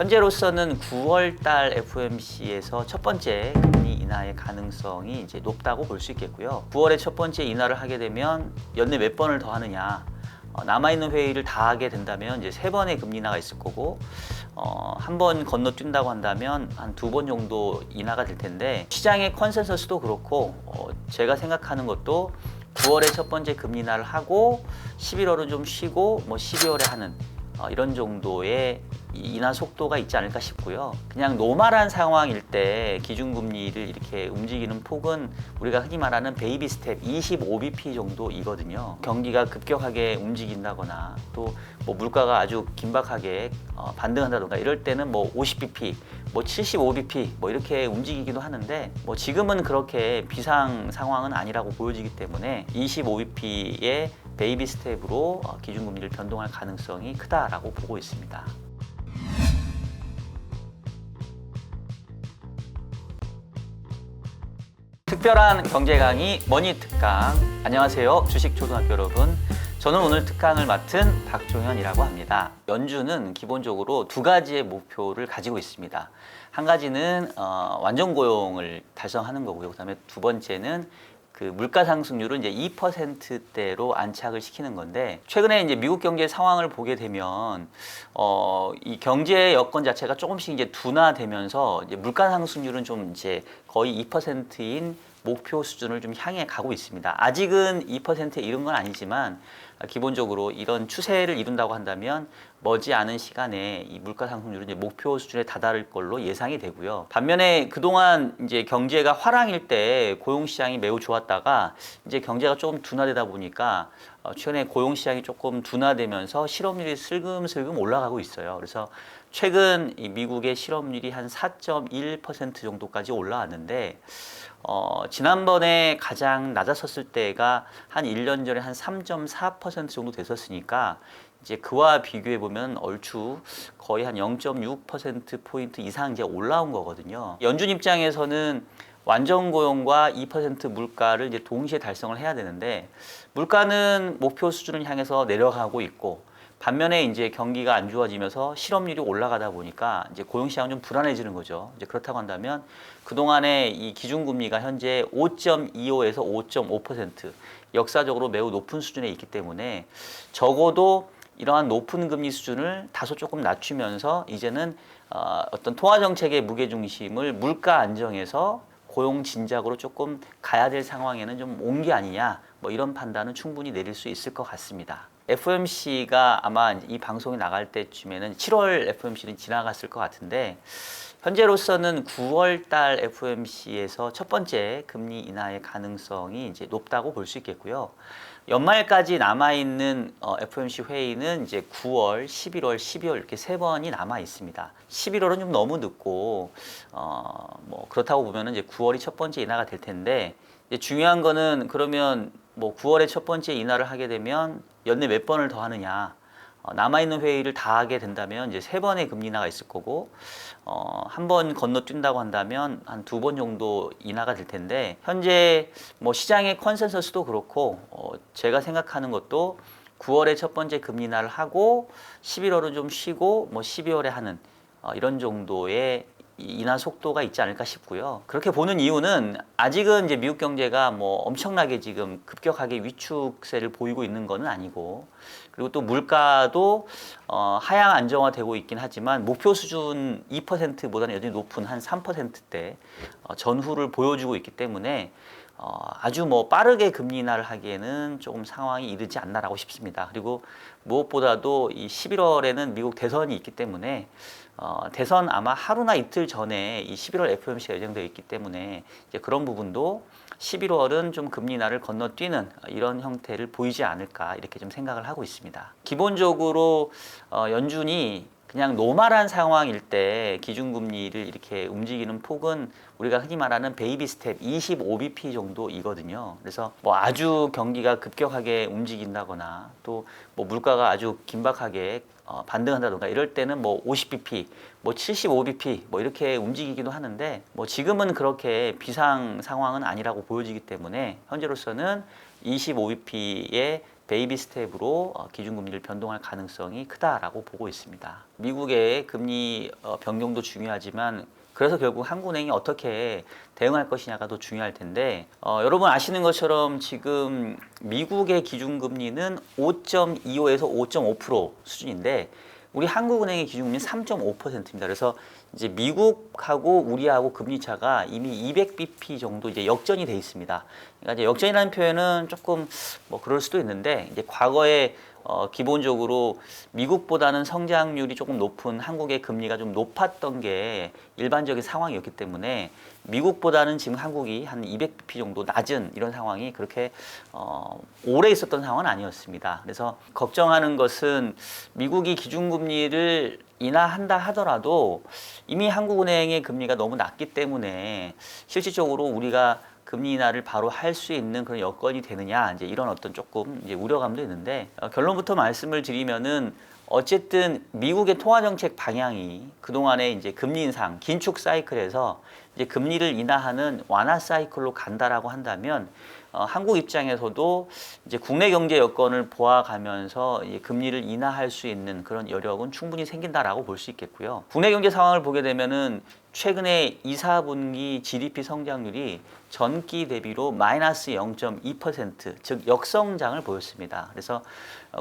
현재로서는 9월 달 FOMC에서 첫 번째 금리 인하의 가능성이 이제 높다고 볼 수 있겠고요. 9월에 첫 번째 인하를 하게 되면 연내 몇 번을 더 하느냐, 남아있는 회의를 다 하게 된다면 이제 3번의 금리 인하가 있을 거고, 한 번 건너뛴다고 한다면 한 2번 정도 인하가 될 텐데, 시장의 컨센서스도 그렇고 제가 생각하는 것도 9월에 첫 번째 금리 인하를 하고 11월은 좀 쉬고 12월에 하는 이런 정도의 인하 속도가 있지 않을까 싶고요. 그냥 노멀한 상황일 때 기준금리를 이렇게 움직이는 폭은 우리가 흔히 말하는 베이비 스텝 25bp 정도이거든요. 경기가 급격하게 움직인다거나 또 물가가 아주 긴박하게 반등한다던가 이럴 때는 50bp, 75bp 이렇게 움직이기도 하는데 지금은 그렇게 비상 상황은 아니라고 보여지기 때문에 25bp의 베이비 스텝으로 기준금리를 변동할 가능성이 크다라고 보고 있습니다. 특별한 경제 강의 머니 특강. 안녕하세요, 주식초등학교 여러분. 저는 오늘 특강을 맡은 박종현이라고 합니다. 연준은 기본적으로 2가지의 목표를 가지고 있습니다. 한 가지는 완전 고용을 달성하는 거고요. 그다음에 두 번째는 그 물가 상승률을 이제 2%대로 안착을 시키는 건데, 최근에 이제 미국 경제 상황을 보게 되면 이 경제 여건 자체가 조금씩 이제 둔화되면서 이제 물가 상승률은 좀 이제 거의 2%인 목표 수준을 좀 향해 가고 있습니다. 아직은 2%에 이른 건 아니지만 기본적으로 이런 추세를 이룬다고 한다면 머지않은 시간에 이 물가 상승률은 이제 목표 수준에 다다를 걸로 예상이 되고요. 반면에 그동안 이제 경제가 화랑일 때 고용 시장이 매우 좋았다가 이제 경제가 조금 둔화되다 보니까 최근에 고용 시장이 조금 둔화되면서 실업률이 슬금슬금 올라가고 있어요. 그래서 최근 이 미국의 실업률이 한 4.1% 정도까지 올라왔는데 지난번에 가장 낮았었을 때가 한 1년 전에 한 3.4% 정도 됐었으니까 이제 그와 비교해 보면 얼추 거의 한 0.6%포인트 이상 이제 올라온 거거든요. 연준 입장에서는 완전 고용과 2% 물가를 이제 동시에 달성을 해야 되는데, 물가는 목표 수준을 향해서 내려가고 있고, 반면에 이제 경기가 안 좋아지면서 실업률이 올라가다 보니까 이제 고용 시장은 좀 불안해지는 거죠. 이제 그렇다고 한다면 그동안에 이 기준금리가 현재 5.25에서 5.5% 역사적으로 매우 높은 수준에 있기 때문에 적어도 이러한 높은 금리 수준을 다소 조금 낮추면서 이제는 어떤 통화 정책의 무게 중심을 물가 안정에서 고용 진작으로 조금 가야 될 상황에는 좀 온 게 아니냐, 이런 판단은 충분히 내릴 수 있을 것 같습니다. FOMC가 아마 이 방송이 나갈 때쯤에는 7월 FOMC는 지나갔을 것 같은데, 현재로서는 9월 달 FOMC에서 첫 번째 금리 인하의 가능성이 이제 높다고 볼 수 있겠고요. 연말까지 남아있는 FOMC 회의는 이제 9월, 11월, 12월 이렇게 3번이 남아 있습니다. 11월은 좀 너무 늦고 그렇다고 보면은 이제 9월이 첫 번째 인하가 될 텐데, 이제 중요한 거는 그러면 9월에 첫 번째 인하를 하게 되면 연내 몇 번을 더 하느냐, 남아있는 회의를 다 하게 된다면 이제 3번의 금리 인하가 있을 거고, 한 번 건너뛴다고 한다면 한 2번 정도 인하가 될 텐데, 현재 시장의 컨센서스도 그렇고 제가 생각하는 것도 9월에 첫 번째 금리 인하를 하고 11월은 좀 쉬고 12월에 하는 이런 정도의 인하 속도가 있지 않을까 싶고요. 그렇게 보는 이유는 아직은 이제 미국 경제가 엄청나게 지금 급격하게 위축세를 보이고 있는 것은 아니고, 그리고 또 물가도 하향 안정화되고 있긴 하지만 목표 수준 2%보다는 여전히 높은 한 3%대 전후를 보여주고 있기 때문에 아주 빠르게 금리 인하를 하기에는 조금 상황이 이르지 않나라고 싶습니다. 그리고 무엇보다도 이 11월에는 미국 대선이 있기 때문에 대선 아마 하루나 이틀 전에 이 11월 FOMC가 예정되어 있기 때문에 이제 그런 부분도 11월은 좀 금리 인하를 건너뛰는 이런 형태를 보이지 않을까, 이렇게 좀 생각을 하고 있습니다. 기본적으로 연준이 그냥 노멀한 상황일 때 기준금리를 이렇게 움직이는 폭은 우리가 흔히 말하는 베이비 스텝 25bp 정도이거든요. 그래서 아주 경기가 급격하게 움직인다거나 또 물가가 아주 긴박하게 반등한다던가 이럴 때는 50bp, 75bp 이렇게 움직이기도 하는데, 지금은 그렇게 비상 상황은 아니라고 보여지기 때문에 현재로서는 25bp의 베이비 스텝으로 기준금리를 변동할 가능성이 크다라고 보고 있습니다. 미국의 금리 변경도 중요하지만 그래서 결국 한국은행이 어떻게 대응할 것이냐가 더 중요할 텐데 여러분 아시는 것처럼 지금 미국의 기준금리는 5.25에서 5.5% 수준인데 우리 한국은행의 기준금리는 3.5%입니다. 그래서 이제 미국하고 우리하고 금리 차가 이미 200bp 정도 이제 역전이 돼 있습니다. 그러니까 이제 역전이라는 표현은 조금 뭐 그럴 수도 있는데 이제 과거에 기본적으로 미국보다는 성장률이 조금 높은 한국의 금리가 좀 높았던 게 일반적인 상황이었기 때문에 미국보다는 지금 한국이 한 200bp 정도 낮은 이런 상황이 그렇게 오래 있었던 상황은 아니었습니다. 그래서 걱정하는 것은 미국이 기준금리를 인하한다 하더라도 이미 한국은행의 금리가 너무 낮기 때문에 실질적으로 우리가 금리 인하를 바로 할 수 있는 그런 여건이 되느냐 이제 이런 어떤 조금 이제 우려감도 있는데 결론부터 말씀을 드리면은 어쨌든 미국의 통화 정책 방향이 그동안에 이제 금리 인상 긴축 사이클에서 이제 금리를 인하하는 완화 사이클로 간다라고 한다면 한국 입장에서도 이제 국내 경제 여건을 보아가면서 이제 금리를 인하할 수 있는 그런 여력은 충분히 생긴다라고 볼 수 있겠고요. 국내 경제 상황을 보게 되면은 최근에 2, 4분기 GDP 성장률이 전기 대비로 마이너스 0.2%, 즉 역성장을 보였습니다. 그래서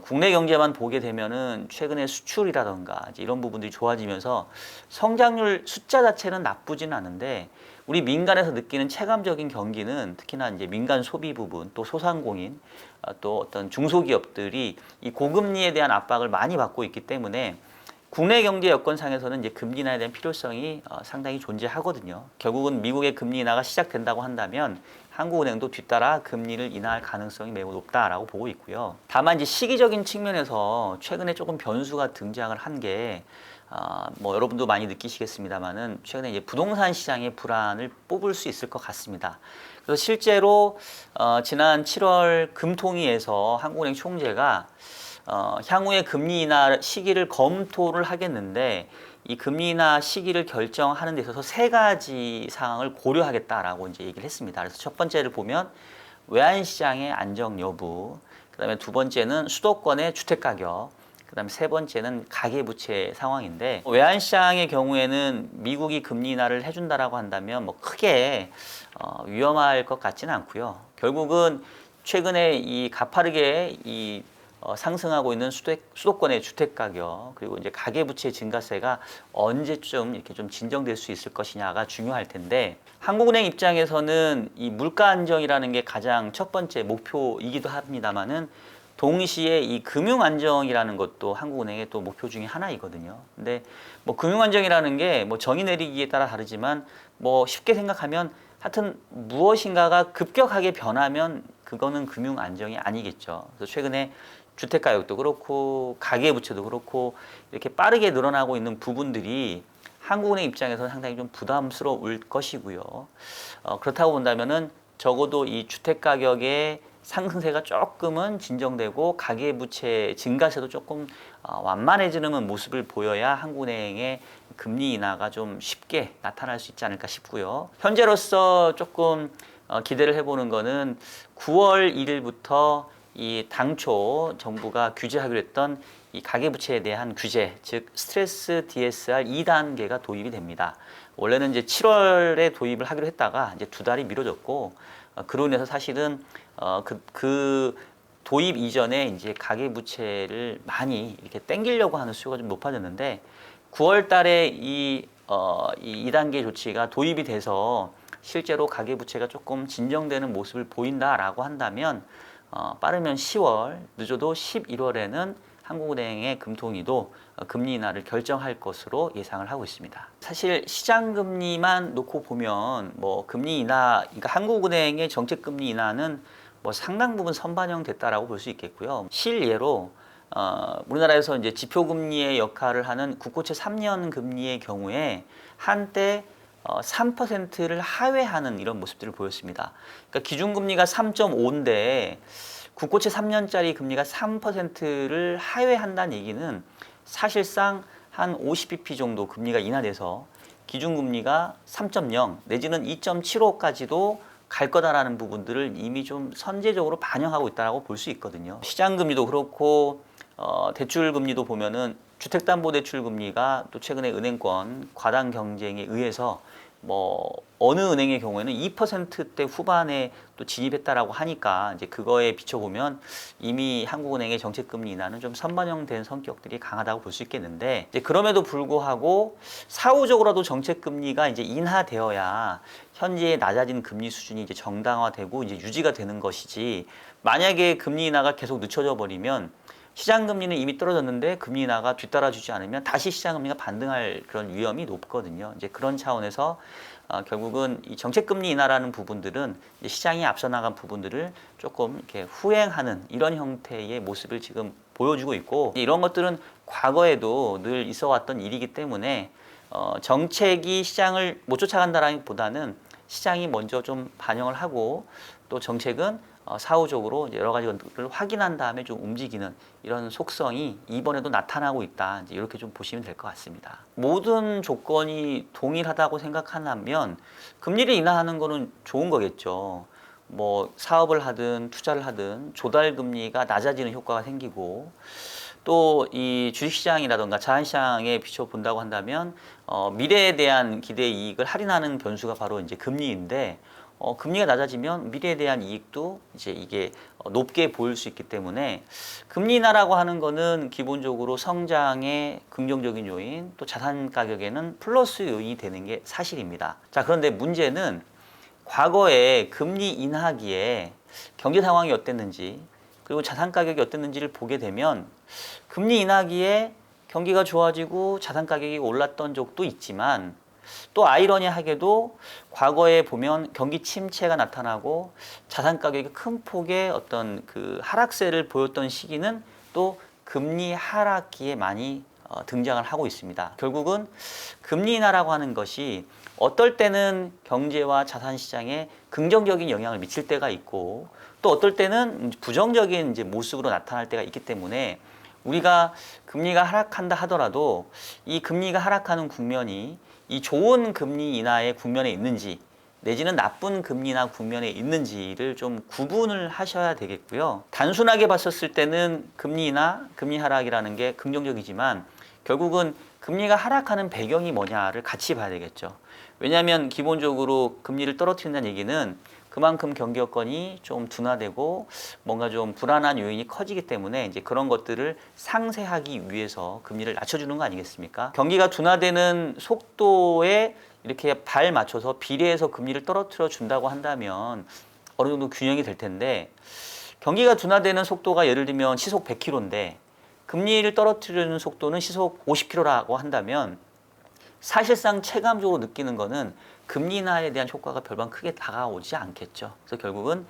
국내 경제만 보게 되면은 최근에 수출이라던가 이런 부분들이 좋아지면서 성장률 숫자 자체는 나쁘진 않은데 우리 민간에서 느끼는 체감적인 경기는 특히나 이제 민간 소비 부분 또 소상공인 또 어떤 중소기업들이 이 고금리에 대한 압박을 많이 받고 있기 때문에 국내 경제 여건상에서는 이제 금리 인하에 대한 필요성이 상당히 존재하거든요. 결국은 미국의 금리 인하가 시작된다고 한다면 한국은행도 뒤따라 금리를 인하할 가능성이 매우 높다라고 보고 있고요. 다만 이제 시기적인 측면에서 최근에 조금 변수가 등장을 한 게 뭐 여러분도 많이 느끼시겠습니다만은 최근에 이제 부동산 시장의 불안을 뽑을 수 있을 것 같습니다. 그래서 실제로 지난 7월 금통위에서 한국은행 총재가 향후의 금리 인하 시기를 검토를 하겠는데 이 금리 인하 시기를 결정하는 데 있어서 세 가지 사항을 고려하겠다라고 이제 얘기를 했습니다. 그래서 첫 번째를 보면 외환 시장의 안정 여부, 그다음에 두 번째는 수도권의 주택 가격, 그다음에 세 번째는 가계부채 상황인데 외환 시장의 경우에는 미국이 금리 인하를 해준다라고 한다면 뭐 크게 위험할 것 같지는 않고요. 결국은 최근에 이 가파르게 상승하고 있는 수도권의 주택 가격 그리고 이제 가계부채 증가세가 언제쯤 이렇게 좀 진정될 수 있을 것이냐가 중요할 텐데 한국은행 입장에서는 이 물가 안정이라는 게 가장 첫 번째 목표이기도 합니다만은 동시에 이 금융 안정이라는 것도 한국은행의 또 목표 중에 하나이거든요. 근데 뭐 금융 안정이라는 게 뭐 정의 내리기에 따라 다르지만 뭐 쉽게 생각하면 하여튼 무엇인가가 급격하게 변하면 그거는 금융 안정이 아니겠죠. 그래서 최근에 주택 가격도 그렇고 가계 부채도 그렇고 이렇게 빠르게 늘어나고 있는 부분들이 한국은행 입장에서는 상당히 좀 부담스러울 것이고요. 그렇다고 본다면은 적어도 이 주택 가격의 상승세가 조금은 진정되고 가계부채 증가세도 조금 완만해지는 모습을 보여야 한국은행의 금리 인하가 좀 쉽게 나타날 수 있지 않을까 싶고요. 현재로서 조금 기대를 해보는 거는 9월 1일부터 이 당초 정부가 규제하기로 했던 이 가계부채에 대한 규제, 즉 스트레스 DSR 2단계가 도입이 됩니다. 원래는 이제 7월에 도입을 하기로 했다가 이제 2달이 미뤄졌고 그로 인해서 사실은 그 도입 이전에 이제 가계부채를 많이 이렇게 땡기려고 하는 수요가 좀 높아졌는데 9월 달에 이 2단계 조치가 도입이 돼서 실제로 가계부채가 조금 진정되는 모습을 보인다라고 한다면 빠르면 10월, 늦어도 11월에는 한국은행의 금통위도 금리 인하를 결정할 것으로 예상을 하고 있습니다. 사실 시장 금리만 놓고 보면 뭐 금리 인하, 그러니까 한국은행의 정책 금리 인하는 뭐 상당 부분 선반영됐다라고 볼 수 있겠고요. 실예로 우리나라에서 이제 지표 금리의 역할을 하는 국고채 3년 금리의 경우에 한때 3%를 하회하는 이런 모습들을 보였습니다. 그러니까 기준금리가 3.5인데 국고채 3년짜리 금리가 3%를 하회한다는 얘기는 사실상 한 50bp 정도 금리가 인하돼서 기준금리가 3.0 내지는 2.75까지도 갈 거다라는 부분들을 이미 좀 선제적으로 반영하고 있다고 볼 수 있거든요. 시장 금리도 그렇고 대출 금리도 보면은 주택담보대출 금리가 또 최근에 은행권 과당 경쟁에 의해서 뭐 어느 은행의 경우에는 2%대 후반에 또 진입했다라고 하니까 이제 그거에 비춰보면 이미 한국은행의 정책금리 인하는 좀 선반영된 성격들이 강하다고 볼 수 있겠는데, 이제 그럼에도 불구하고 사후적으로도 정책금리가 이제 인하되어야 현재의 낮아진 금리 수준이 이제 정당화되고 이제 유지가 되는 것이지, 만약에 금리 인하가 계속 늦춰져 버리면 시장 금리는 이미 떨어졌는데 금리 인하가 뒤따라주지 않으면 다시 시장 금리가 반등할 그런 위험이 높거든요. 이제 그런 차원에서 결국은 이 정책 금리 인하라는 부분들은 이제 시장이 앞서 나간 부분들을 조금 이렇게 후행하는 이런 형태의 모습을 지금 보여주고 있고, 이런 것들은 과거에도 늘 있어왔던 일이기 때문에 정책이 시장을 못 쫓아간다라기보다는 시장이 먼저 좀 반영을 하고 또 정책은 사후적으로 여러 가지 것들을 확인한 다음에 좀 움직이는 이런 속성이 이번에도 나타나고 있다. 이제 이렇게 좀 보시면 될 것 같습니다. 모든 조건이 동일하다고 생각한다면 금리를 인하하는 거는 좋은 거겠죠. 뭐 사업을 하든 투자를 하든 조달 금리가 낮아지는 효과가 생기고, 또 이 주식시장이라든가 자산시장에 비춰본다고 한다면 미래에 대한 기대 이익을 할인하는 변수가 바로 이제 금리인데, 금리가 낮아지면 미래에 대한 이익도 이제 이게 높게 보일 수 있기 때문에 금리 인하라고 하는 거는 기본적으로 성장의 긍정적인 요인, 또 자산 가격에는 플러스 요인이 되는 게 사실입니다. 자, 그런데 문제는 과거에 금리 인하기에 경제 상황이 어땠는지, 그리고 자산 가격이 어땠는지를 보게 되면 금리 인하기에 경기가 좋아지고 자산 가격이 올랐던 적도 있지만, 또 아이러니하게도 과거에 보면 경기 침체가 나타나고 자산 가격이 큰 폭의 어떤 그 하락세를 보였던 시기는 또 금리 하락기에 많이 등장을 하고 있습니다. 결국은 금리 인하라고 하는 것이 어떨 때는 경제와 자산 시장에 긍정적인 영향을 미칠 때가 있고, 또 어떨 때는 부정적인 이제 모습으로 나타날 때가 있기 때문에, 우리가 금리가 하락한다 하더라도 이 금리가 하락하는 국면이 이 좋은 금리 인하의 국면에 있는지 내지는 나쁜 금리 인하 국면에 있는지를 좀 구분을 하셔야 되겠고요. 단순하게 봤었을 때는 금리 인하, 금리 하락이라는 게 긍정적이지만 결국은 금리가 하락하는 배경이 뭐냐를 같이 봐야 되겠죠. 왜냐하면 기본적으로 금리를 떨어뜨린다는 얘기는 그만큼 경기 여건이 좀 둔화되고 뭔가 좀 불안한 요인이 커지기 때문에 이제 그런 것들을 상쇄하기 위해서 금리를 낮춰주는 거 아니겠습니까? 경기가 둔화되는 속도에 이렇게 발 맞춰서 비례해서 금리를 떨어뜨려 준다고 한다면 어느 정도 균형이 될 텐데, 경기가 둔화되는 속도가 예를 들면 시속 100km인데 금리를 떨어뜨리는 속도는 시속 50km라고 한다면 사실상 체감적으로 느끼는 거는 금리 인하에 대한 효과가 별반 크게 다가오지 않겠죠. 그래서 결국은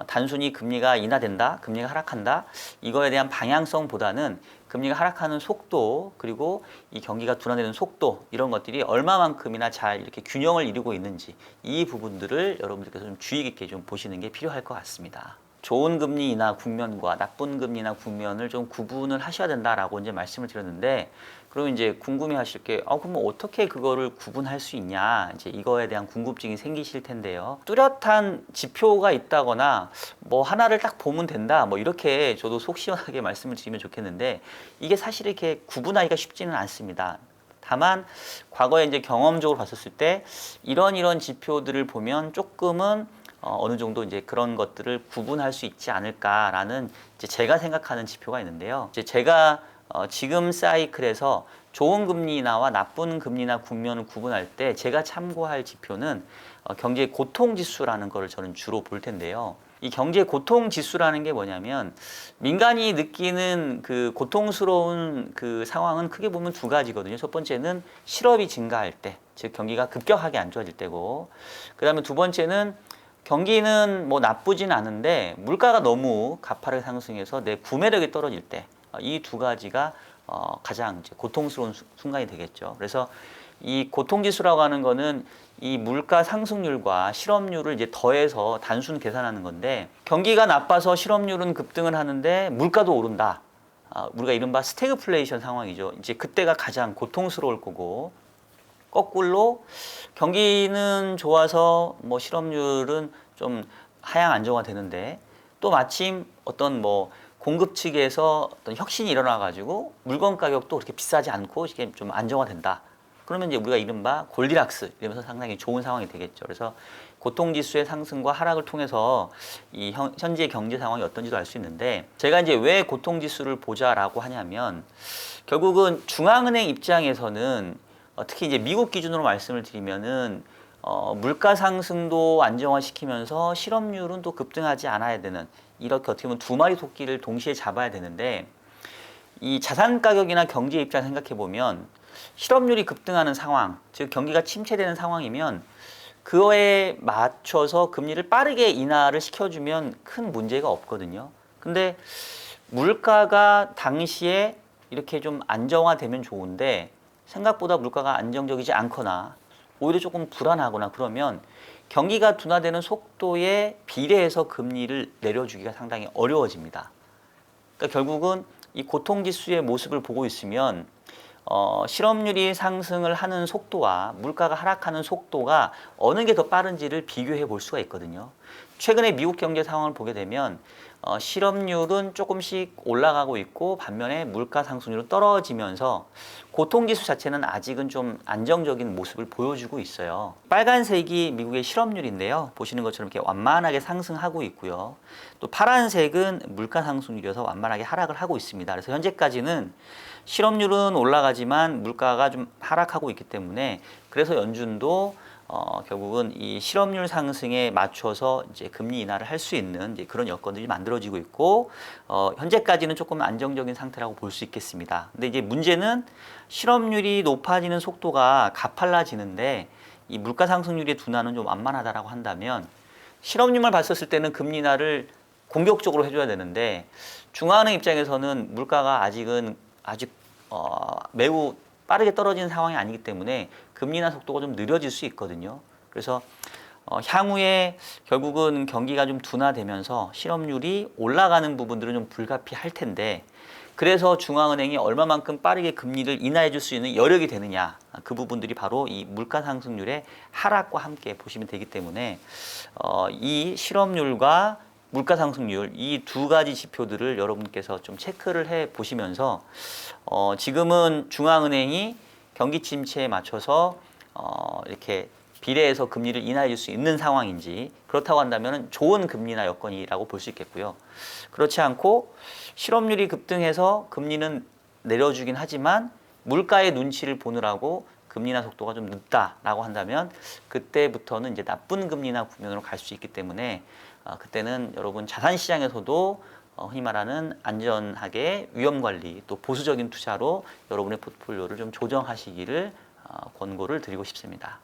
단순히 금리가 인하된다, 금리가 하락한다, 이거에 대한 방향성보다는 금리가 하락하는 속도, 그리고 이 경기가 둔화되는 속도, 이런 것들이 얼마만큼이나 잘 이렇게 균형을 이루고 있는지, 이 부분들을 여러분들께서 좀 주의 깊게 좀 보시는 게 필요할 것 같습니다. 좋은 금리 인하 국면과 나쁜 금리 인하 국면을 좀 구분을 하셔야 된다라고 이제 말씀을 드렸는데, 그러면 이제 궁금해 하실 게, 그럼 어떻게 그거를 구분할 수 있냐, 이제 이거에 대한 궁금증이 생기실 텐데요. 뚜렷한 지표가 있다거나 뭐 하나를 딱 보면 된다, 뭐 이렇게 저도 속 시원하게 말씀을 드리면 좋겠는데, 이게 사실 이렇게 구분하기가 쉽지는 않습니다. 다만 과거에 이제 경험적으로 봤었을 때 이런 지표들을 보면 조금은 어느 정도 이제 그런 것들을 구분할 수 있지 않을까라는 이제 제가 생각하는 지표가 있는데요. 이제 제가 지금 사이클에서 좋은 금리 인하와 나쁜 금리 인하 국면을 구분할 때 제가 참고할 지표는 경제 고통 지수라는 거를 저는 주로 볼 텐데요. 이 경제 고통 지수라는 게 뭐냐면, 민간이 느끼는 그 고통스러운 그 상황은 크게 보면 두 가지거든요. 첫 번째는 실업이 증가할 때, 즉 경기가 급격하게 안 좋아질 때고, 그다음에 두 번째는 경기는 뭐 나쁘진 않은데 물가가 너무 가파르게 상승해서 내 구매력이 떨어질 때, 이 두 가지가 가장 이제 고통스러운 순간이 되겠죠. 그래서 이 고통지수라고 하는 거는 이 물가 상승률과 실업률을 이제 더해서 단순 계산하는 건데, 경기가 나빠서 실업률은 급등을 하는데 물가도 오른다. 우리가 이른바 스태그플레이션 상황이죠. 이제 그때가 가장 고통스러울 거고, 거꾸로 경기는 좋아서 뭐 실업률은 좀 하향 안정화 되는데 또 마침 어떤 뭐 공급 측에서 어떤 혁신이 일어나 가지고 물건 가격도 그렇게 비싸지 않고 이게 좀 안정화된다. 그러면 이제 우리가 이른바 골디락스 이러면서 상당히 좋은 상황이 되겠죠. 그래서 고통지수의 상승과 하락을 통해서 이 현재 경제 상황이 어떤지도 알 수 있는데 제가 이제 왜 고통지수를 보자라고 하냐면 결국은 중앙은행 입장에서는 특히 이제 미국 기준으로 말씀을 드리면은 물가 상승도 안정화시키면서 실업률은 또 급등하지 않아야 되는 이렇게 어떻게 보면 두 마리 토끼를 동시에 잡아야 되는데 이 자산 가격이나 경제 입장 생각해 보면 실업률이 급등하는 상황, 즉 경기가 침체되는 상황이면 그거에 맞춰서 금리를 빠르게 인하를 시켜주면 큰 문제가 없거든요. 근데 물가가 당시에 이렇게 좀 안정화되면 좋은데 생각보다 물가가 안정적이지 않거나 오히려 조금 불안하거나 그러면 경기가 둔화되는 속도에 비례해서 금리를 내려주기가 상당히 어려워집니다. 그러니까 결국은 이 고통지수의 모습을 보고 있으면 실업률이 상승을 하는 속도와 물가가 하락하는 속도가 어느 게 더 빠른지를 비교해 볼 수가 있거든요. 최근에 미국 경제 상황을 보게 되면 실업률은 조금씩 올라가고 있고 반면에 물가 상승률은 떨어지면서 고통지수 자체는 아직은 좀 안정적인 모습을 보여주고 있어요. 빨간색이 미국의 실업률인데요. 보시는 것처럼 이렇게 완만하게 상승하고 있고요. 또 파란색은 물가 상승률이어서 완만하게 하락을 하고 있습니다. 그래서 현재까지는 실업률은 올라가지만 물가가 좀 하락하고 있기 때문에 그래서 연준도 결국은 이 실업률 상승에 맞춰서 이제 금리 인하를 할 수 있는 이제 그런 여건들이 만들어지고 있고 현재까지는 조금 안정적인 상태라고 볼 수 있겠습니다. 근데 이제 문제는 실업률이 높아지는 속도가 가팔라지는데 이 물가 상승률의 둔화는 좀 완만하다라고 한다면 실업률만 봤었을 때는 금리 인하를 공격적으로 해줘야 되는데 중앙은행 입장에서는 물가가 아직 매우 빠르게 떨어지는 상황이 아니기 때문에 금리 인하 속도가 좀 느려질 수 있거든요. 그래서 향후에 결국은 경기가 좀 둔화되면서 실업률이 올라가는 부분들은 좀 불가피할 텐데 그래서 중앙은행이 얼마만큼 빠르게 금리를 인하해 줄 수 있는 여력이 되느냐 그 부분들이 바로 이 물가 상승률의 하락과 함께 보시면 되기 때문에 이 실업률과 물가 상승률 이 두 가지 지표들을 여러분께서 좀 체크를 해 보시면서 지금은 중앙은행이 경기 침체에 맞춰서 이렇게 비례해서 금리를 인하해 줄 수 있는 상황인지 그렇다고 한다면 좋은 금리 인하 여건이라고 볼 수 있겠고요. 그렇지 않고 실업률이 급등해서 금리는 내려주긴 하지만 물가의 눈치를 보느라고 금리 인하 속도가 좀 늦다라고 한다면 그때부터는 이제 나쁜 금리 인하 국면으로 갈 수 있기 때문에 그때는 여러분 자산 시장에서도 흔히 말하는 안전하게 위험 관리 또 보수적인 투자로 여러분의 포트폴리오를 좀 조정하시기를 권고를 드리고 싶습니다.